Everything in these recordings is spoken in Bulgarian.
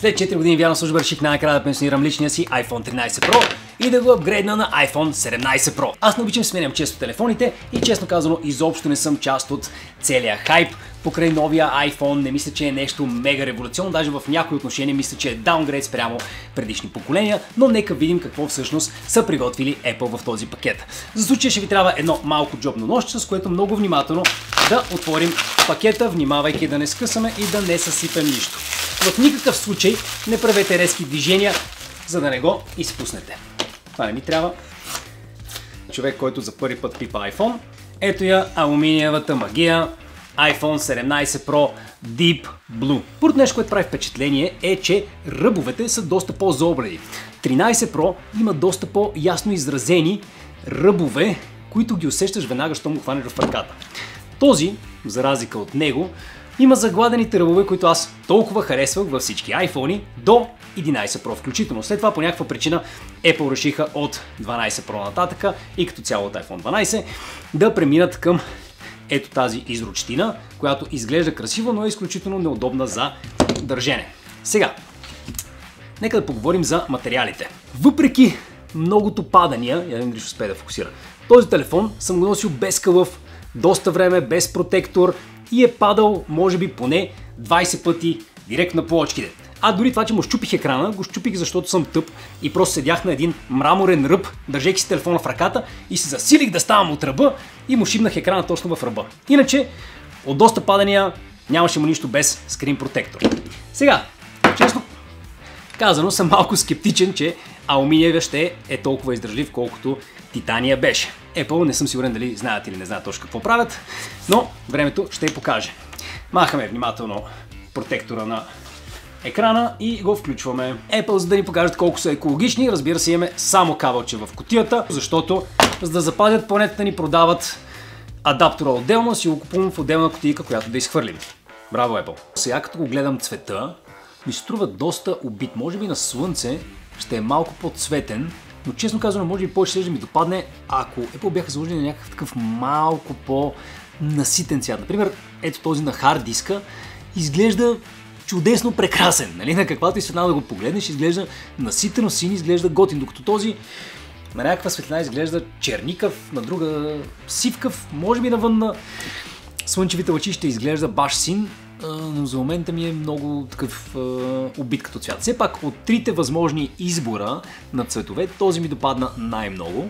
След 4 години вярна служба реших най-накрая да пенсионирам личния си iPhone 13 Pro и да го апгрейдна на iPhone 17 Pro. Аз не обичам сменям често телефоните и честно казано изобщо не съм част от целия хайп покрай новия iPhone. Не мисля, че е нещо мега революционно, даже в някои отношения мисля, че е даунгрейд спрямо предишни поколения, но нека видим какво всъщност са приготвили Apple в този пакет. За случая ще ви трябва едно малко джобно ножче, с което много внимателно да отворим пакета, внимавайки да не скъсаме и да не съсипем нищо. В никакъв случай не правете резки движения, за да не го изпуснете. Това не ми трябва. Човек, който за първи път пипа iPhone. Ето я алуминиевата магия iPhone 17 Pro Deep Blue. Първото нещо, което прави впечатление е, че ръбовете са доста по-заобради. 13 Pro има доста по-ясно изразени ръбове, които ги усещаш веднага, щом го хванеш в ръката. Този, за разлика от него, има загладените ръбове, които аз толкова харесвах във всички iPhone до 11 Pro включително. След това по някаква причина Apple решиха от 12 Pro нататъка и като цяло от iPhone 12 да преминат към ето тази изручтина, която изглежда красиво, но е изключително неудобна за държене. Сега, нека да поговорим за материалите. Въпреки многото падания, я не ще успея да фокусира, този телефон съм го носил без кълъв, доста време, без протектор и е падал може би поне 20 пъти директно на плочките. А дори това, че му щупих екрана, го щупих, защото съм тъп и просто седях на един мраморен ръб, държейки си телефона в ръката и се засилих да ставам от ръба и му шибнах екрана точно в ръба. Иначе, от доста падания нямаше му нищо без скрин протектор. Сега, честно казано, съм малко скептичен, че алуминиевия ще е толкова издържлив, колкото титания беше. Apple не съм сигурен дали знаят или не знаят точно какво правят, но времето ще я покаже. Махаме внимателно протектора на екрана и го включваме. Apple, за да ни покажат колко са екологични, разбира се, имаме само кабелче в кутията, защото за да запазят планетата ни продават адаптера отделно, си го купувам в отделна кутийка, която да изхвърлим. Браво, Apple! Сега като го гледам цвета, ми се струва доста убит. Може би на слънце ще е малко по-цветен, но честно казано, може би повече да ми допадне, ако Apple бяха заложили на някакъв такъв малко по-наситен цвят. Например, ето този на хард диска изглежда чудесно прекрасен, нали? На каквато и светлина да го погледнеш, изглежда наситено син, изглежда готин, докато този на някаква светлина изглежда черникав, на друга сивкав, може би навън на слънчевите лъчи ще изглежда баш син, но за момента ми е много такъв убит като цвят. Все пак от трите възможни избора на цветове, този ми допадна най-много.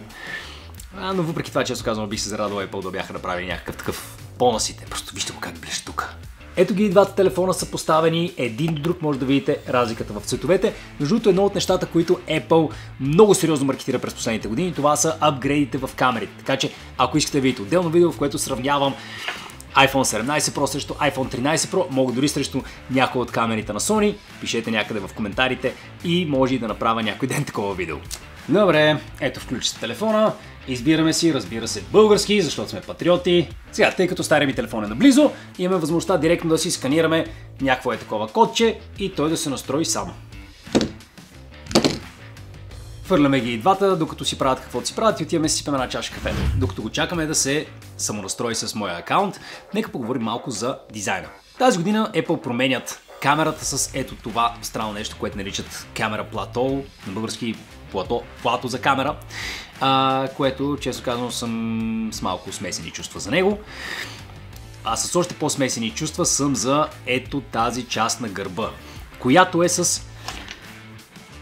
Но въпреки това, често казвам, бих се зарадвал Apple да бяха направили някакъв такъв по-наситен. Просто вижте го как блещи тук. Ето ги и двата телефона са поставени един до друг, може да видите разликата в цветовете. Между другото, едно от нещата, които Apple много сериозно маркетира през последните години, това са апгрейдите в камерите. Така че, ако искате да видите отделно видео, в което сравнявам iPhone 17 Pro срещу iPhone 13 Pro, мога дори срещу някои от камерите на Sony, пишете някъде в коментарите и може и да направя някой ден такова видео. Добре, ето включи се телефона, избираме си, разбира се, български, защото сме патриоти. Сега, тъй като стария ми телефон е наблизо, имаме възможността директно да си сканираме някакво е такова кодче и той да се настрои сам. Фърляме ги и двата, докато си правят каквото си правят и отиваме си сипем една чаша кафе. Докато го чакаме да се самонастрои с моя акаунт, нека поговорим малко за дизайна. Тази година Apple променят камерата с ето това странно нещо, което наричат камера плато, на български плато за камера, което, често казано, съм с малко смесени чувства за него. А с още по-смесени чувства съм за ето тази част на гърба, която е с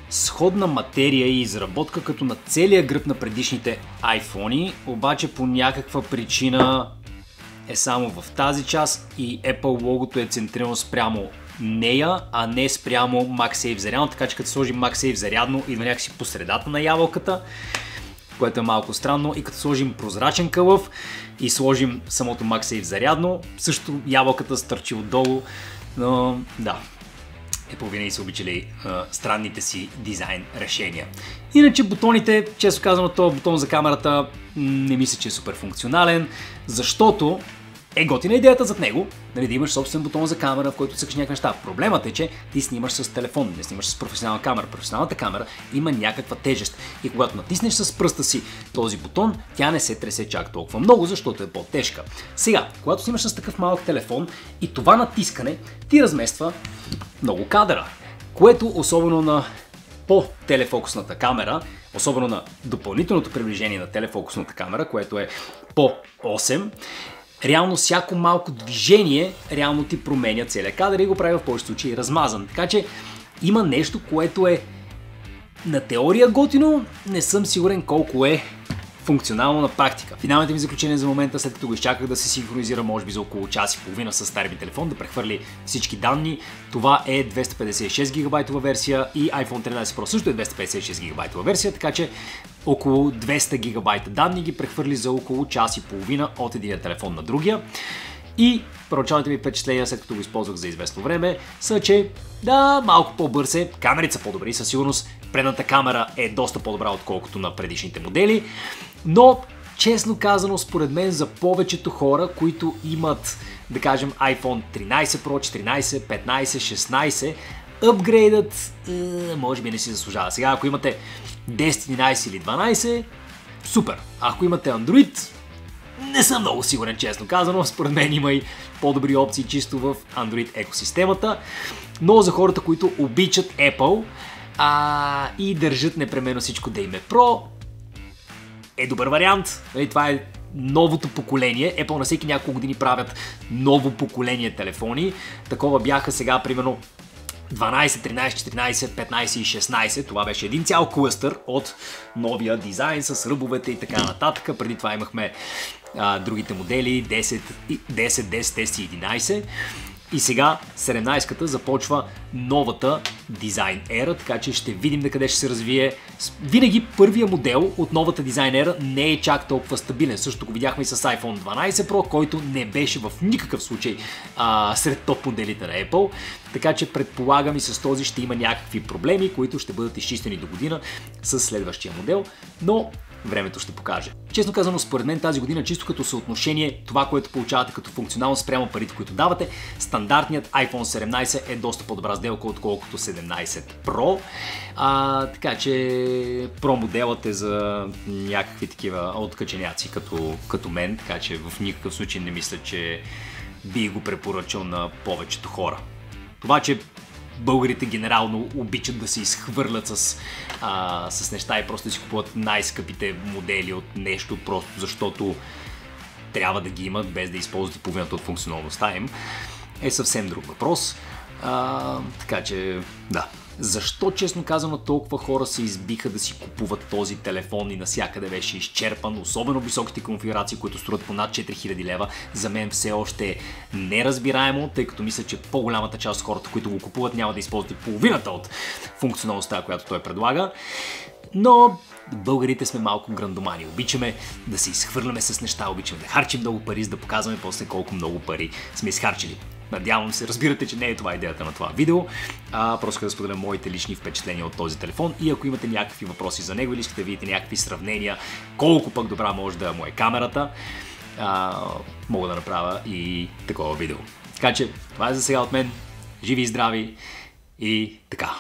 сходна материя и изработка като на целия гръб на предишните iPhone, обаче по някаква причина е само в тази част и Apple логото е центрирано спрямо нея, а не спрямо MagSafe зарядно, така че като сложим MagSafe зарядно идва някакси по средата на ябълката, което е малко странно, и като сложим прозрачен кълъв и сложим самото MagSafe зарядно, също ябълката стърчи отдолу, но да. Apple винаги са обичали странните си дизайн решения. Иначе бутоните, често казано, този бутон за камерата не мисля, че е супер функционален, защото е готина идеята зад него, нали, да имаш собствен бутон за камера, в който цъкаш някакви неща. Проблемът е, че ти снимаш с телефон, не снимаш с професионална камера. Професионалната камера има някаква тежест и когато натиснеш с пръста си този бутон, тя не се тресе чак толкова много, защото е по-тежка. Сега, когато снимаш с такъв малък телефон и това натискане ти размества много кадъра. което особено на по-телефокусната камера, особено на допълнителното приближение на телефокусната камера, което е по 8, реално всяко малко движение реално ти променя целия кадър и го прави в повечето случаи размазан. Така че има нещо, което е на теория готино, не съм сигурен колко е функционално на практика. Финалните ми заключения за момента, след като го изчаках да се синхронизира може би за около час и половина с стария ми телефон, да прехвърли всички данни. Това е 256 гигабайтова версия и iPhone 13 Pro също е 256 гигабайтова версия, така че около 200 гигабайта данни ги прехвърли за около час и половина от единия телефон на другия. И първоначалните ми впечатления, след като го използвах за известно време, са, че да, малко по-бърз е, камерите са по-добри, със сигурност предната камера е доста по-добра отколкото на предишните модели, но честно казано, според мен за повечето хора, които имат, да кажем, iPhone 13 Pro, 14, 15, 16, апгрейдът може би не си заслужава. Сега, ако имате 10, 11 или 12, супер. Ако имате Android, не съм много сигурен, честно казано. Според мен има и по-добри опции чисто в Android екосистемата. Но за хората, които обичат Apple и държат непременно всичко да им е Pro, е добър вариант. Това е новото поколение. Apple на всеки няколко години правят ново поколение телефони. Такова бяха сега, примерно, 12, 13, 14, 15 и 16. Това беше един цял клъстър от новия дизайн с ръбовете и така нататък. Преди това имахме другите модели 10, 10 и 11. И сега 17-ката започва новата дизайн ера, така че ще видим на къде ще се развие. Винаги първия модел от новата дизайн ера не е чак толкова стабилен. Също го видяхме и с iPhone 12 Pro, който не беше в никакъв случай сред топ моделите на Apple. Така че предполагам и с този ще има някакви проблеми, които ще бъдат изчистени до година с следващия модел, но времето ще покаже. Честно казано, според мен тази година, чисто като съотношение, това, което получавате като функционалност спрямо парите, които давате, стандартният iPhone 17 е доста по-добра сделка, отколкото 17 Pro. Така че Pro моделът е за някакви такива откаченяци като мен, така че в никакъв случай не мисля, че би го препоръчал на повечето хора. Това, че българите генерално обичат да се изхвърлят с неща и просто да си купуват най-скъпите модели от нещо, просто защото трябва да ги имат, без да използват и половината от функционалността им, е съвсем друг въпрос. Така че, да. Защо, честно казано, толкова хора се избиха да си купуват този телефон и навсякъде беше изчерпан, особено високите конфигурации, които струват по над 4000 лева, за мен все още е неразбираемо, тъй като мисля, че по-голямата част от хората, които го купуват, няма да използват и половината от функционалността, която той предлага. Но българите сме малко грандомани. Обичаме да се изхвърляме с неща, обичаме да харчим много пари, за да показваме после колко много пари сме изхарчили. Надявам се, разбирате, че не е това идеята на това видео, просто да споделя моите лични впечатления от този телефон и ако имате някакви въпроси за него или искате да видите някакви сравнения, колко пък добра може да му е камерата, мога да направя и такова видео. Така че, това е за сега от мен. Живи и здрави и така.